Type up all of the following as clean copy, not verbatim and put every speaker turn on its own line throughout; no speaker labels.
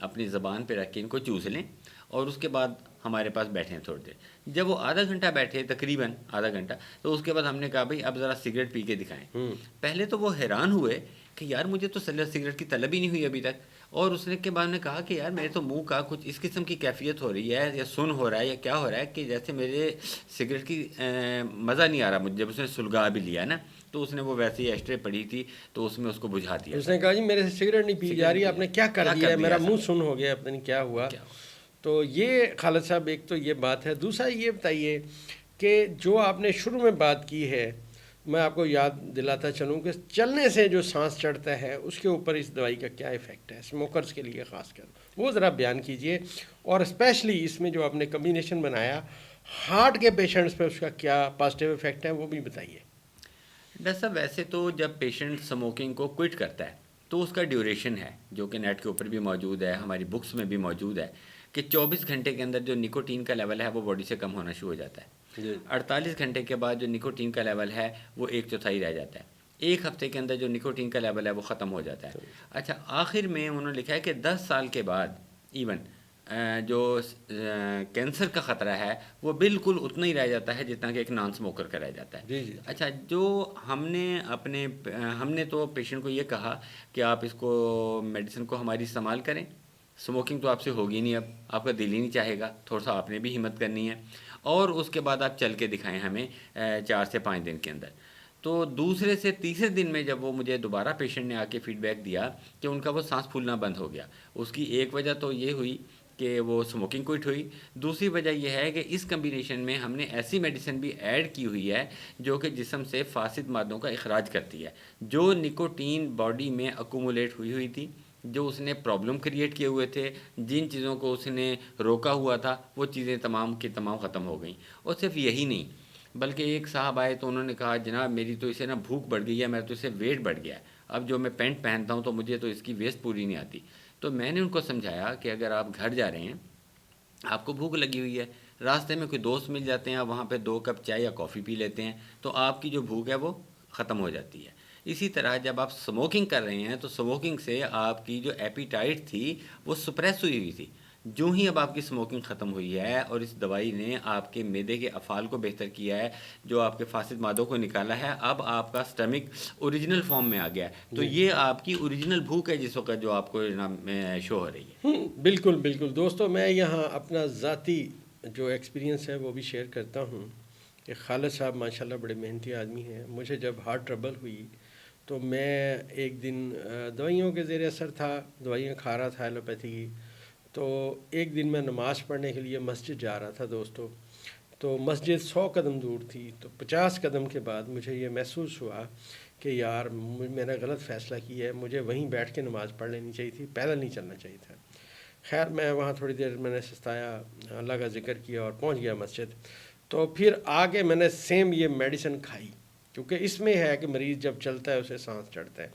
اپنی زبان پہ رکھ کے ان کو چوس لیں اور اس کے بعد ہمارے پاس بیٹھیں تھوڑی دیر. جب وہ آدھا گھنٹہ بیٹھے, تقریباً آدھا گھنٹہ, تو اس کے بعد ہم نے کہا بھائی اب ذرا سگریٹ پی کے دکھائیں. پہلے تو وہ حیران ہوئے کہ یار مجھے تو سگریٹ کی طلب ہی نہیں ہوئی ابھی تک. اور اس نے کے بعد نے کہا کہ یار میرے تو منہ کا کچھ اس قسم کی کیفیت ہو رہی ہے یا سن ہو رہا ہے یا کیا ہو رہا ہے کہ جیسے میرے سگریٹ کی مزہ نہیں آ رہا مجھے. جب اس نے سلگا بھی لیا نا تو اس نے وہ ویسے ہی ایسٹرے پڑی تھی تو اس میں اس کو بجھا دیا.
اس نے کہا جی میرے سے سگریٹ نہیں پی جا رہی, آپ نے کیا کر دیا ہے, میرا منہ سن ہو گیا, پتہ نہیں کیا ہوا. تو یہ خالد صاحب ایک تو یہ بات ہے. دوسرا یہ بتائیے کہ جو آپ نے شروع میں بات کی ہے, میں آپ کو یاد دلاتا چلوں کہ چلنے سے جو سانس چڑھتا ہے اس کے اوپر اس دوائی کا کیا ایفیکٹ ہے اسموکرز کے لیے خاص کر, وہ ذرا بیان کیجئے. اور اسپیشلی اس میں جو آپ نے کمبینیشن بنایا ہارٹ کے پیشنٹس پہ اس کا کیا پازیٹیو ایفیکٹ ہے وہ بھی بتائیے.
ڈاکٹر صاحب ویسے تو جب پیشنٹ سموکنگ کو کوئٹ کرتا ہے تو اس کا ڈیوریشن ہے جو کہ نیٹ کے اوپر بھی موجود ہے, ہماری بکس میں بھی موجود ہے کہ 24 گھنٹے کے اندر جو نکوٹین کا لیول ہے وہ باڈی سے کم ہونا شروع ہو جاتا ہے. 48 گھنٹے کے بعد جو نکوٹین کا لیول ہے وہ 1/4 رہ جاتا ہے. 1 ہفتے کے اندر جو نکوٹین کا لیول ہے وہ ختم ہو جاتا ہے. اچھا آخر میں انہوں نے لکھا ہے کہ 10 سال کے بعد ایون جو کینسر کا خطرہ ہے وہ بالکل اتنا ہی رہ جاتا ہے جتنا کہ ایک نان سموکر کا رہ جاتا ہے. اچھا جو ہم نے تو پیشنٹ کو یہ کہا کہ آپ اس کو میڈیسن کو ہماری استعمال کریں, سموکنگ تو آپ سے ہوگی نہیں, اب آپ کا دل ہی نہیں چاہے گا, تھوڑا سا آپ نے بھی ہمت کرنی ہے, اور اس کے بعد آپ چل کے دکھائیں ہمیں 4 سے 5 دن کے اندر. تو دوسرے سے تیسرے دن میں جب وہ مجھے دوبارہ پیشنٹ نے آ کے فیڈ بیک دیا کہ ان کا وہ سانس پھولنا بند ہو گیا. اس کی ایک وجہ تو یہ ہوئی کہ وہ سموکنگ کوئٹ ہوئی, دوسری وجہ یہ ہے کہ اس کمبینیشن میں ہم نے ایسی میڈیسن بھی ایڈ کی ہوئی ہے جو کہ جسم سے فاسد مادوں کا اخراج کرتی ہے. جو نکوٹین باڈی میں اکومولیٹ ہوئی تھی, جو اس نے پرابلم کریٹ کیے ہوئے تھے, جن چیزوں کو اس نے روکا ہوا تھا وہ چیزیں تمام کی تمام ختم ہو گئیں. اور صرف یہی نہیں بلکہ ایک صاحب آئے تو انہوں نے کہا جناب میری تو اسے نا بھوک بڑھ گئی ہے, میرا تو اسے ویٹ بڑھ گیا ہے, اب جو میں پینٹ پہنتا ہوں تو مجھے تو اس کی ویسٹ پوری نہیں آتی. تو میں نے ان کو سمجھایا کہ اگر آپ گھر جا رہے ہیں, آپ کو بھوک لگی ہوئی ہے, راستے میں کوئی دوست مل جاتے ہیں, آپ وہاں پہ 2 کپ چائے یا کافی پی لیتے ہیں تو آپ کی جو بھوک ہے وہ ختم ہو جاتی ہے. اسی طرح جب آپ سموکنگ کر رہے ہیں تو سموکنگ سے آپ کی جو ایپیٹائٹ تھی وہ سپریس ہوئی تھی. جو ہی اب آپ کی سموکنگ ختم ہوئی ہے اور اس دوائی نے آپ کے معدے کے افعال کو بہتر کیا ہے, جو آپ کے فاسد مادوں کو نکالا ہے, اب آپ کا سٹمک اوریجنل فارم میں آ گیا ہے. تو یہ آپ کی اوریجنل بھوک ہے جس وقت جو آپ کو شو ہو رہی ہے.
بالکل بالکل دوستو, میں یہاں اپنا ذاتی جو ایکسپیرینس ہے وہ بھی شیئر کرتا ہوں کہ خالد صاحب ماشاءاللہ بڑے محنتی آدمی ہیں. مجھے جب ہارٹ ٹربل ہوئی تو میں ایک دن دوائیوں کے زیر اثر تھا, دوائیاں کھا رہا تھا ایلوپیتھی کی. تو ایک دن میں نماز پڑھنے کے لیے مسجد جا رہا تھا دوستو, تو مسجد 100 قدم دور تھی. تو 50 قدم کے بعد مجھے یہ محسوس ہوا کہ یار میں نے غلط فیصلہ کیا ہے, مجھے وہیں بیٹھ کے نماز پڑھ لینی چاہیے تھی, پیدل نہیں چلنا چاہیے تھا. خیر میں وہاں تھوڑی دیر میں نے سستایا, اللہ کا ذکر کیا اور پہنچ گیا مسجد. تو پھر آگے میں نے سیم یہ میڈیسن کھائی, کیونکہ اس میں ہے کہ مریض جب چلتا ہے اسے سانس چڑھتا ہے.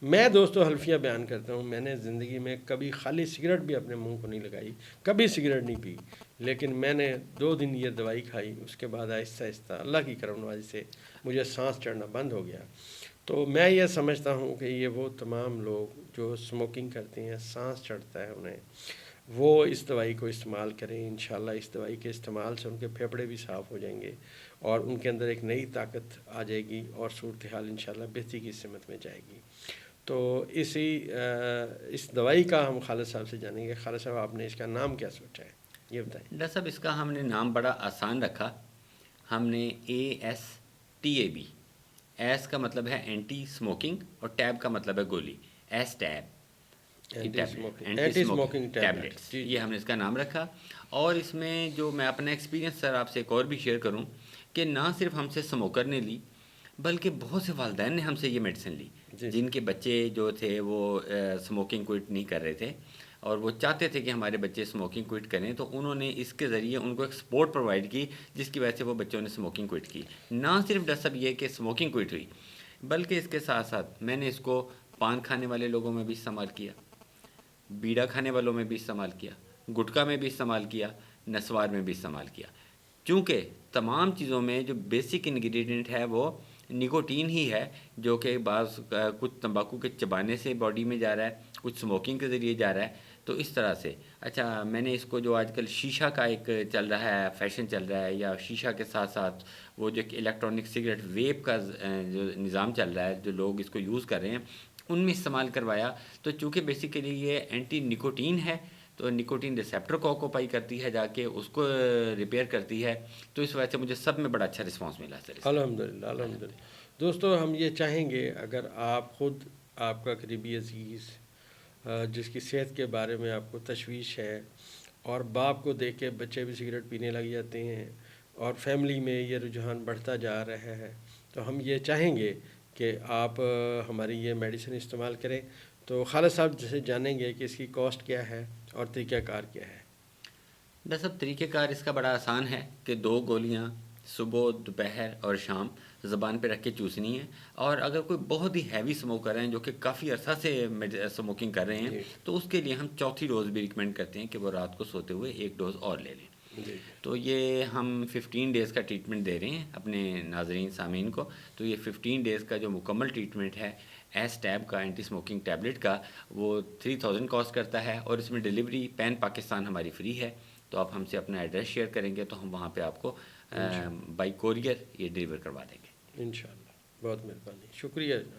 میں دوستو حلفیہ بیان کرتا ہوں, میں نے زندگی میں کبھی خالی سگریٹ بھی اپنے منہ کو نہیں لگائی, کبھی سگریٹ نہیں پی, لیکن میں نے 2 دن یہ دوائی کھائی, اس کے بعد آہستہ آہستہ اللہ کی کرم نوازی سے مجھے سانس چڑھنا بند ہو گیا. تو میں یہ سمجھتا ہوں کہ یہ وہ تمام لوگ جو اسموکنگ کرتے ہیں, سانس چڑھتا ہے انہیں, وہ اس دوائی کو استعمال کریں. انشاءاللہ اس دوائی کے استعمال سے ان کے پھیپھڑے بھی صاف ہو جائیں گے اور ان کے اندر ایک نئی طاقت آ جائے گی اور صورتحال انشاءاللہ بہتری کی سمت میں جائے گی. تو اس دوائی کا ہم خالد صاحب سے جانیں گے. خالد صاحب آپ نے اس کا نام کیا سوچا ہے یہ بتائیں.
ڈاکٹر صاحب اس کا ہم نے نام بڑا آسان رکھا, ہم نے ASTAB. ایس کا مطلب ہے اینٹی سموکنگ اور ٹیب کا مطلب ہے گولی, ایس ٹیب, اینٹی سموکنگ ٹیبلٹس, یہ ہم نے اس کا نام رکھا. اور اس میں جو میں اپنا ایکسپیرینس سر آپ سے ایک اور بھی شیئر کروں کہ نہ صرف ہم سے سموکر نے لی بلکہ بہت سے والدین نے ہم سے یہ میڈیسن لی جن کے بچے جو تھے وہ سموکنگ کوئٹ نہیں کر رہے تھے اور وہ چاہتے تھے کہ ہمارے بچے سموکنگ کوئٹ کریں. تو انہوں نے اس کے ذریعے ان کو ایک سپورٹ پرووائڈ کی جس کی وجہ سے وہ بچوں نے سموکنگ کوئٹ کی. نہ صرف ڈاکٹر صاحب یہ کہ سموکنگ کوئٹ ہوئی بلکہ اس کے ساتھ ساتھ میں نے اس کو پان کھانے والے لوگوں میں بھی استعمال کیا, بیڑا کھانے والوں میں بھی استعمال کیا, گٹکا میں بھی استعمال کیا, نسوار میں بھی استعمال کیا. چونکہ تمام چیزوں میں جو بیسک انگریڈینٹ ہے وہ نکوٹین ہی ہے, جو کہ بعض کچھ تمباکو کے چبانے سے باڈی میں جا رہا ہے, کچھ سموکنگ کے ذریعے جا رہا ہے. تو اس طرح سے اچھا میں نے اس کو جو آج کل شیشہ کا ایک چل رہا ہے فیشن چل رہا ہے، یا شیشہ کے ساتھ ساتھ وہ جو الیکٹرانک سگریٹ ویپ کا جو نظام چل رہا ہے، جو لوگ اس کو یوز کر رہے ہیں ان میں استعمال کروایا. تو چونکہ بیسیکلی یہ اینٹی نکوٹین ہے تو نکوٹین ریسیپٹر کو آکوپائی کرتی ہے، جا کے اس کو ریپیئر کرتی ہے. تو اس وجہ سے مجھے سب میں بڑا اچھا رسپانس ملا سر.
الحمدللہ الحمدللہ. دوستو ہم یہ چاہیں گے اگر آپ خود آپ کا قریبی عزیز جس کی صحت کے بارے میں آپ کو تشویش ہے اور باپ کو دیکھ کے بچے بھی سگریٹ پینے لگ جاتے ہیں اور فیملی میں یہ رجحان بڑھتا جا رہا ہے، تو ہم یہ چاہیں گے کہ آپ ہماری یہ میڈیسن استعمال کریں. تو خالد صاحب جیسے جانیں گے کہ اس کی کاسٹ کیا ہے اور طریقہ کار کیا ہے.
بس اب طریقہ کار اس کا بڑا آسان ہے کہ 2 گولیاں صبح دوپہر اور شام زبان پہ رکھ کے چوسنی ہے. اور اگر کوئی بہت ہی ہیوی اسموکر ہیں جو کہ کافی عرصہ سے اسموکنگ کر رہے ہیں
جی
تو اس کے لیے ہم چوتھی ڈوز بھی ریکمینڈ کرتے ہیں کہ وہ رات کو سوتے ہوئے 1 ڈوز اور لے لیں.
جی
تو یہ ہم 15 ڈیز کا ٹریٹمنٹ دے رہے ہیں اپنے ناظرین سامعین کو. تو یہ 15 ڈیز کا جو مکمل ٹریٹمنٹ ہے ایس ٹیب کا اینٹی اسموکنگ ٹیبلٹ کا وہ 3000 کاسٹ کرتا ہے، اور اس میں ڈیلیوری پین پاکستان ہماری فری ہے. تو آپ ہم سے اپنا ایڈریس شیئر کریں گے تو ہم وہاں پہ آپ کو بائی کوریئر یہ ڈیلیور کروا دیں گے.
انشاءاللہ. بہت مہربانی، شکریہ جناب.